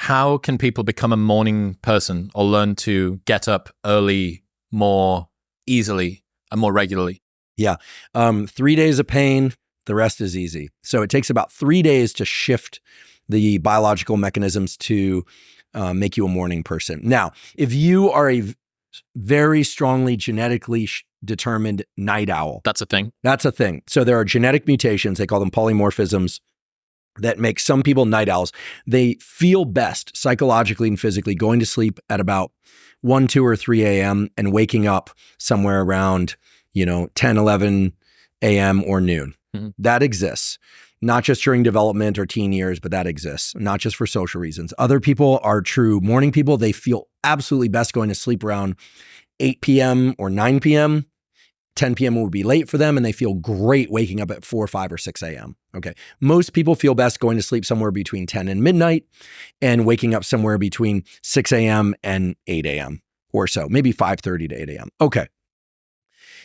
how can people become a morning person or learn to get up early more easily and more regularly? Yeah. 3 days of pain, the rest is easy. So it takes about 3 days to shift the biological mechanisms to make you a morning person. Now, if you are a very strongly genetically determined night owl. That's a thing. That's a thing. So there are genetic mutations, they call them polymorphisms, that make some people night owls. They feel best psychologically and physically going to sleep at about 1, 2, or 3 a.m. and waking up somewhere around, 10, 11 a.m. or noon. Mm-hmm. That exists. Not just during development or teen years, but that exists, not just for social reasons. Other people are true morning people. They feel absolutely best going to sleep around 8 p.m. or 9 p.m. 10 p.m. would be late for them, and they feel great waking up at 4, 5, or 6 a.m. Okay. Most people feel best going to sleep somewhere between 10 and midnight and waking up somewhere between 6 a.m. and 8 a.m. or so, maybe 5:30 to 8 a.m. Okay.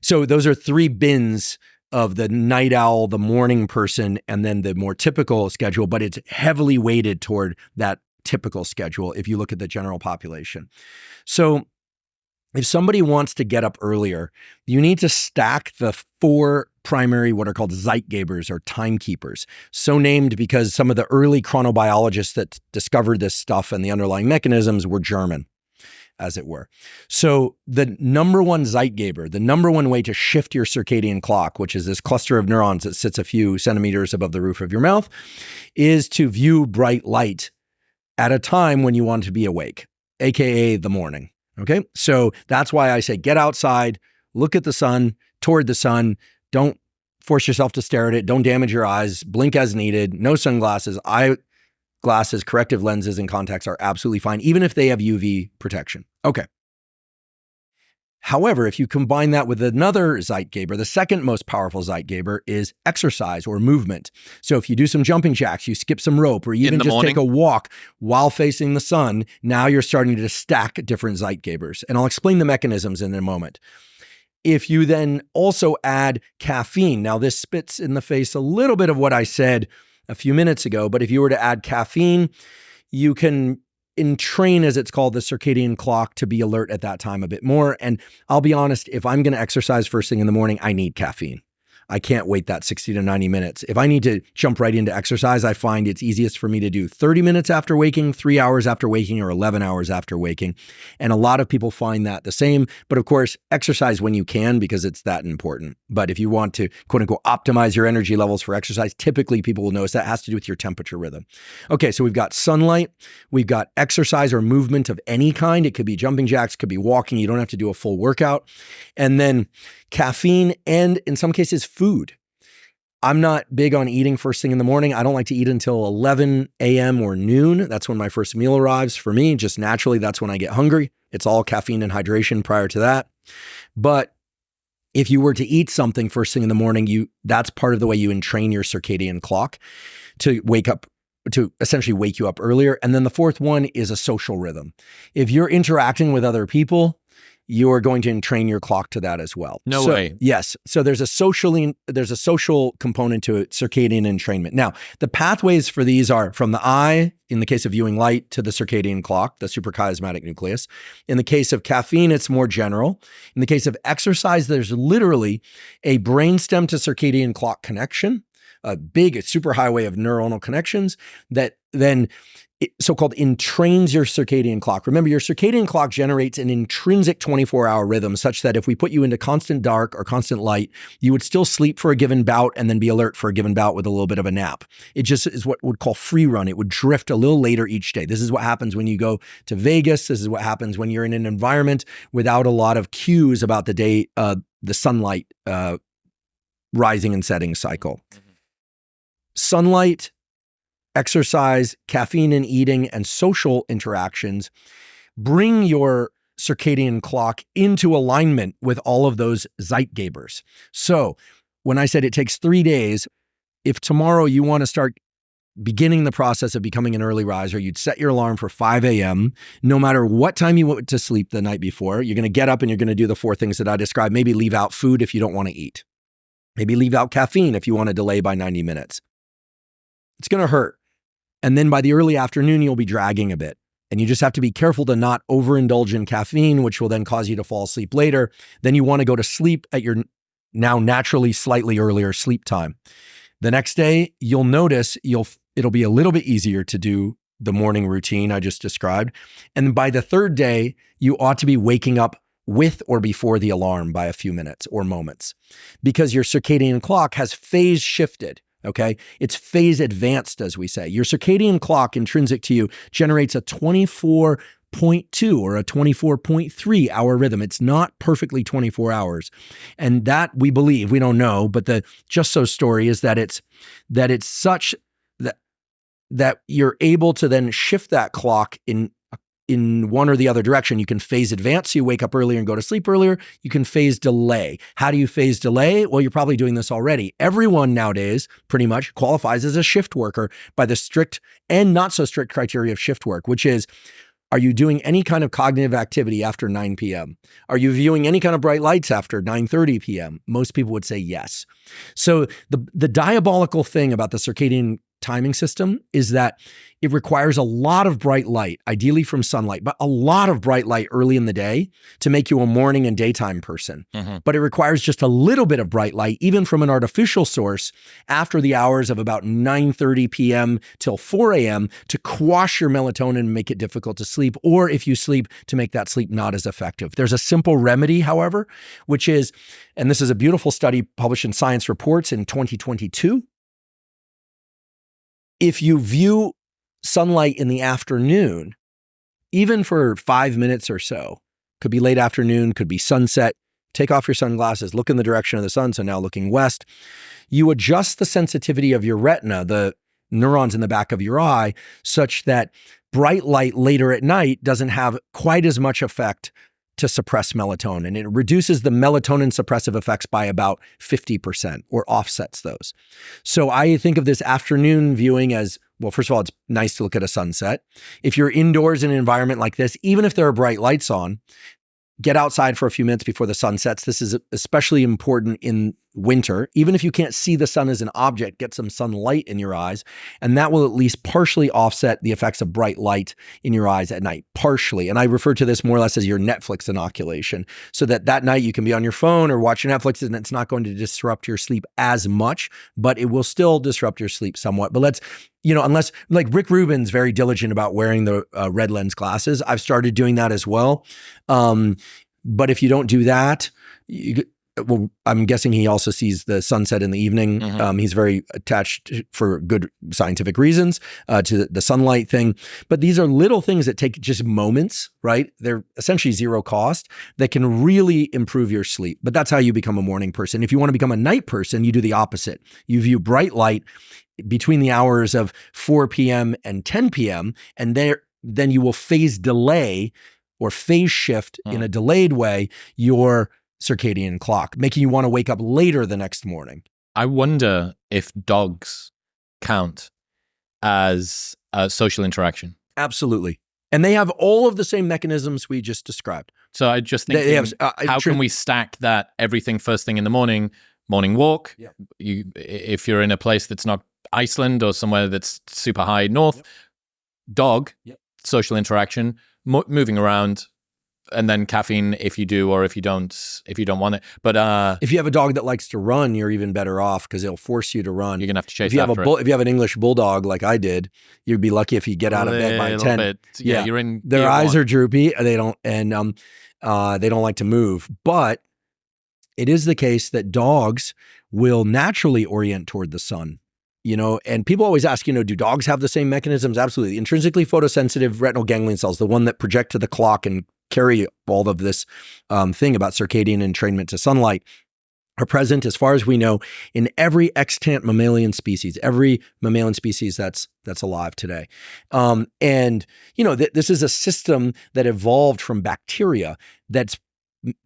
So those are 3 bins of the night owl, the morning person, and then the more typical schedule, but it's heavily weighted toward that typical schedule if you look at the general population. So if somebody wants to get up earlier, you need to stack the 4 primary, what are called Zeitgebers or timekeepers. So named because some of the early chronobiologists that discovered this stuff and the underlying mechanisms were German, as it were. So the number one Zeitgeber, the number one way to shift your circadian clock, which is this cluster of neurons that sits a few centimeters above the roof of your mouth, is to view bright light at a time when you want to be awake, AKA the morning. Okay. So that's why I say get outside, look at the sun, toward the sun. Don't force yourself to stare at it. Don't damage your eyes. Blink as needed. No sunglasses. Eyeglasses, corrective lenses, and contacts are absolutely fine, even if they have UV protection. Okay. However, if you combine that with another Zeitgeber, the second most powerful Zeitgeber is exercise or movement. So if you do some jumping jacks, you skip some rope, or you even just take a walk while facing the sun, now you're starting to stack different Zeitgebers. And I'll explain the mechanisms in a moment. If you then also add caffeine, now this spits in the face a little bit of what I said a few minutes ago, but if you were to add caffeine, you can entrain, as it's called, the circadian clock to be alert at that time a bit more. And I'll be honest, if I'm going to exercise first thing in the morning, I need caffeine. I can't wait that 60 to 90 minutes. If I need to jump right into exercise, I find it's easiest for me to do 30 minutes after waking, 3 hours after waking, or 11 hours after waking. And a lot of people find that the same. But of course, exercise when you can, because it's that important. But if you want to, quote unquote, optimize your energy levels for exercise, typically people will notice that has to do with your temperature rhythm. Okay, so we've got sunlight, we've got exercise or movement of any kind. It could be jumping jacks, could be walking. You don't have to do a full workout. And then caffeine, and in some cases, food. I'm not big on eating first thing in the morning. I don't like to eat until 11 a.m. or noon. That's when my first meal arrives for me. Just naturally, that's when I get hungry. It's all caffeine and hydration prior to that. But if you were to eat something first thing in the morning, that's part of the way you entrain your circadian clock to wake up, to essentially wake you up earlier. And then the fourth one is a social rhythm. If you're interacting with other people, you're going to entrain your clock to that as well. No way. Yes. So there's a social component to it, circadian entrainment. Now, the pathways for these are from the eye, in the case of viewing light, to the circadian clock, the suprachiasmatic nucleus. In the case of caffeine, it's more general. In the case of exercise, there's literally a brainstem to circadian clock connection, a big superhighway of neuronal connections that then so-called entrains your circadian clock. Remember, your circadian clock generates an intrinsic 24-hour rhythm such that if we put you into constant dark or constant light, you would still sleep for a given bout and then be alert for a given bout with a little bit of a nap. It just is what we'd call free run. It would drift a little later each day. This is what happens when you go to Vegas. This is what happens when you're in an environment without a lot of cues about the day, the sunlight rising and setting cycle. Sunlight, exercise, caffeine and eating, and social interactions bring your circadian clock into alignment with all of those Zeitgebers. So when I said it takes 3 days, if tomorrow you want to start beginning the process of becoming an early riser, you'd set your alarm for 5 a.m. No matter what time you went to sleep the night before, you're going to get up and you're going to do the 4 things that I described. Maybe leave out food if you don't want to eat. Maybe leave out caffeine if you want to delay by 90 minutes. It's going to hurt. And then by the early afternoon, you'll be dragging a bit. And you just have to be careful to not overindulge in caffeine, which will then cause you to fall asleep later. Then you want to go to sleep at your now naturally slightly earlier sleep time. The next day, you'll notice it'll be a little bit easier to do the morning routine I just described. And by the third day, you ought to be waking up with or before the alarm by a few minutes or moments, because your circadian clock has phase shifted. Okay. It's phase advanced, as we say. Your circadian clock intrinsic to you generates a 24.2 or a 24.3 hour rhythm. It's not perfectly 24 hours. And that we believe, we don't know, but the just so story is that it's such that you're able to then shift that clock in one or the other direction. You can phase advance, so you wake up earlier and go to sleep earlier. You can phase delay. How do you phase delay? Well, you're probably doing this already. Everyone nowadays pretty much qualifies as a shift worker by the strict and not so strict criteria of shift work, which is, are you doing any kind of cognitive activity after 9 p.m.? Are you viewing any kind of bright lights after 9:30 p.m.? Most people would say yes. So the diabolical thing about the circadian timing system is that it requires a lot of bright light, ideally from sunlight, but a lot of bright light early in the day to make you a morning and daytime person. Mm-hmm. But it requires just a little bit of bright light, even from an artificial source, after the hours of about 9:30 p.m. till 4 a.m. to quash your melatonin and make it difficult to sleep, or if you sleep, to make that sleep not as effective. There's a simple remedy, however, which is, and this is a beautiful study published in Science Reports in 2022, if you view sunlight in the afternoon, even for 5 minutes or so, could be late afternoon, could be sunset, take off your sunglasses, look in the direction of the sun, so now looking west, you adjust the sensitivity of your retina, the neurons in the back of your eye, such that bright light later at night doesn't have quite as much effect to suppress melatonin. It reduces the melatonin suppressive effects by about 50% or offsets those. So I think of this afternoon viewing as, well, first of all, it's nice to look at a sunset. If you're indoors in an environment like this, even if there are bright lights on, get outside for a few minutes before the sun sets. This is especially important in winter. Even if you can't see the sun as an object, get some sunlight in your eyes, and that will at least partially offset the effects of bright light in your eyes at night, partially. And I refer to this more or less as your Netflix inoculation, so that night you can be on your phone or watch Netflix and it's not going to disrupt your sleep as much, but it will still disrupt your sleep somewhat. But let's, unless, like Rick Rubin's very diligent about wearing the red lens glasses. I've started doing that as well. But if you don't do that, well, I'm guessing he also sees the sunset in the evening. Mm-hmm. He's very attached for good scientific reasons to the sunlight thing. But these are little things that take just moments, right? They're essentially zero cost that can really improve your sleep. But that's how you become a morning person. If you want to become a night person, you do the opposite. You view bright light between the hours of 4 p.m. and 10 p.m. and then you will phase delay or phase shift in a delayed way your circadian clock, making you want to wake up later the next morning. I wonder if dogs count as social interaction. Absolutely. And they have all of the same mechanisms we just described. So I just think, how can we stack that everything first thing in the morning walk? Yeah. If you're in a place that's not Iceland or somewhere that's super high north, dog, social interaction, moving around, and then caffeine if you do or if you don't want it. But if you have a dog that likes to run, you're even better off because it'll force you to run. You're gonna have to chase. If you have an English bulldog like I did, you'd be lucky if you get out of bed by 10. Yeah, you're in. Their eyes are droopy. They don't like to move. But it is the case that dogs will naturally orient toward the sun. And people always ask, do dogs have the same mechanisms? Absolutely. Intrinsically photosensitive retinal ganglion cells, the one that project to the clock and carry all of this thing about circadian entrainment to sunlight, are present, as far as we know, in every extant mammalian species, that's alive today. This is a system that evolved from bacteria that's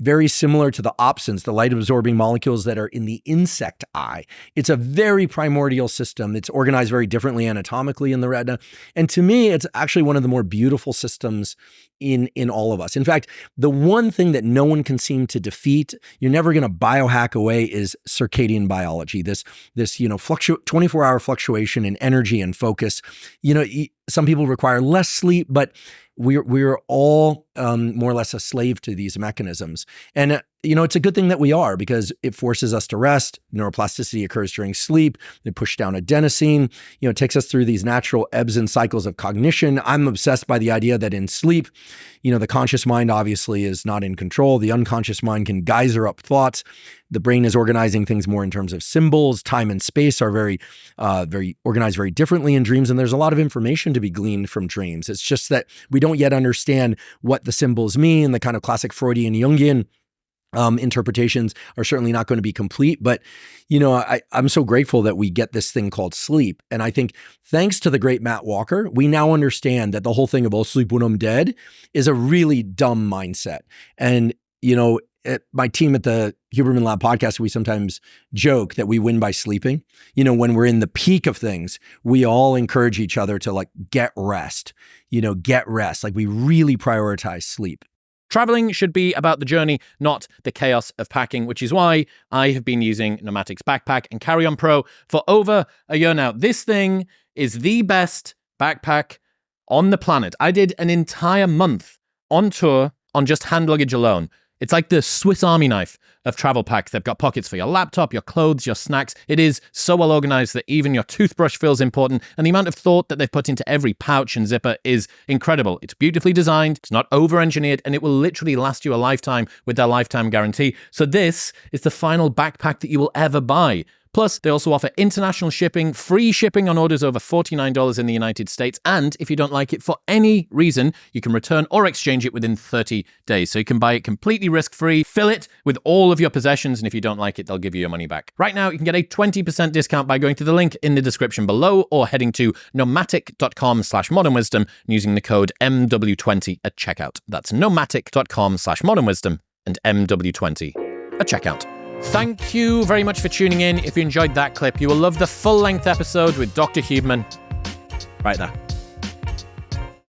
very similar to the opsins, the light-absorbing molecules that are in the insect eye. It's a very primordial system. It's organized very differently anatomically in the retina. And to me, it's actually one of the more beautiful systems in all of us. In fact, the one thing that no one can seem to defeat, you're never going to biohack away, is circadian biology. This 24-hour fluctuation in energy and focus. Some people require less sleep, but we're all more or less a slave to these mechanisms. And, it's a good thing that we are, because it forces us to rest. Neuroplasticity occurs during sleep. They push down adenosine. It takes us through these natural ebbs and cycles of cognition. I'm obsessed by the idea that in sleep, the conscious mind obviously is not in control. The unconscious mind can geyser up thoughts. The brain is organizing things more in terms of symbols. Time and space are very organized very differently in dreams. And there's a lot of information to be gleaned from dreams. It's just that we don't yet understand what the symbols mean. The kind of classic Freudian Jungian interpretations are certainly not going to be complete, but I'm so grateful that we get this thing called sleep. And I think thanks to the great Matt Walker, we now understand that the whole thing about sleep when I'm dead is a really dumb mindset. And, my team at the Huberman Lab podcast, we sometimes joke that we win by sleeping. When we're in the peak of things, we all encourage each other to get rest, get rest. We really prioritize sleep. Traveling should be about the journey, not the chaos of packing, which is why I have been using Nomatic's Backpack and Carry-On Pro for over a year now. This thing is the best backpack on the planet. I did an entire month on tour on just hand luggage alone. It's like the Swiss Army knife of travel packs. They've got pockets for your laptop, your clothes, your snacks. It is so well organized that even your toothbrush feels important. And the amount of thought that they've put into every pouch and zipper is incredible. It's beautifully designed. It's not over-engineered, and it will literally last you a lifetime with their lifetime guarantee. So this is the final backpack that you will ever buy. Plus, they also offer international shipping, free shipping on orders over $49 in the United States. And if you don't like it for any reason, you can return or exchange it within 30 days. So you can buy it completely risk-free, fill it with all of your possessions, and if you don't like it, they'll give you your money back. Right now, you can get a 20% discount by going to the link in the description below or heading to nomatic.com/modernwisdom and using the code MW20 at checkout. That's nomatic.com/modernwisdom and MW20 at checkout. Thank you very much for tuning in. If you enjoyed that clip, you will love the full-length episode with Dr. Huberman right there.